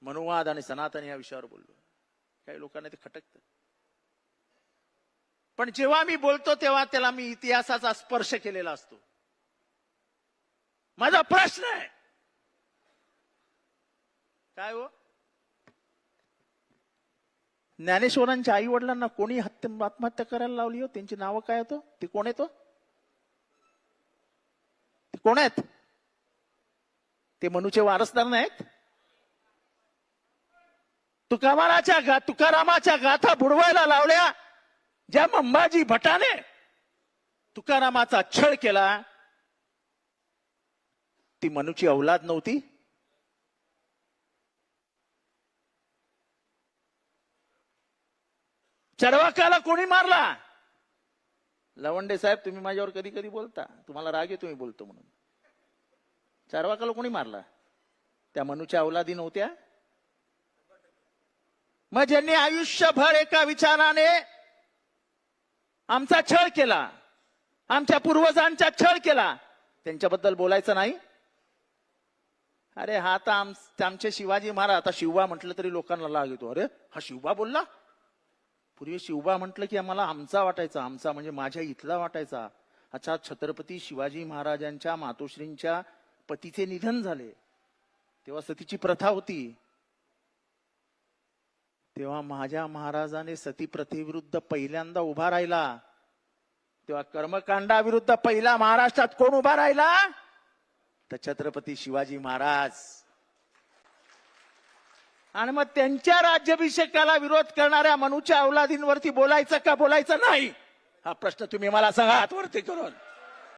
मनुवाद आणि सनातन या विषयावर बोललो. काही लोकांना ते खटकतं. पण जेव्हा मी बोलतो तेव्हा त्याला मी इतिहासाचा स्पर्श केलेला असतो. माझा प्रश्न आहे काय हो, ज्ञानेश्वरांच्या आई वडिलांना कोणी आत्महत्या करायला लावली हो? त्यांची नावं काय होतं? ते कोण आहेत? ते कोण आहेत? ते मनुचे वारसदार नाहीत? तुकारामाच्या गाथा बुडवायला लावल्या ज्या अंबाजी भटाने तुकारामाचा छळ केला, ती मनुची औलाद नव्हती? चरवाकाला कोणी मारला? लवंडे साहेब, तुम्ही माझ्यावर कधी कधी बोलता, तुम्हाला राग येतो मी बोलतो म्हणून. चरवाकाला कोणी मारला? त्या मनुच्या औलादी नव्हत्या? मग ज्यांनी आयुष्यभर एका विचाराने आमचा छळ केला, आमच्या पूर्वजांचा छळ केला, त्यांच्याबद्दल बोलायचं नाही? अरे हा तर आमचे शिवाजी महाराज. आता शिवबा म्हटलं तरी लोकांना लाग येतो. अरे हा शिवबा बोलला? पूर्वी शिवबा म्हटलं की आम्हाला आमचा वाटायचा, आमचा म्हणजे माझ्या इथला वाटायचा. अच्छा, छत्रपती शिवाजी महाराजांच्या मातोश्रींच्या पतीचे निधन झाले तेव्हा सतीची प्रथा होती. तेव्हा माझ्या महाराजाने सती प्रथेविरुद्ध पहिल्यांदा उभा राहिला. तेव्हा कर्मकांडाविरुद्ध पहिला महाराष्ट्रात कोण उभा राहिला? तर छत्रपती शिवाजी महाराज. आणि मग त्यांच्या राज्याभिषेकाला विरोध करणाऱ्या मनुच्या औलादींवरती बोलायचं का बोलायचं नाही? हा प्रश्न तुम्ही मला सांगा हात वरती करून.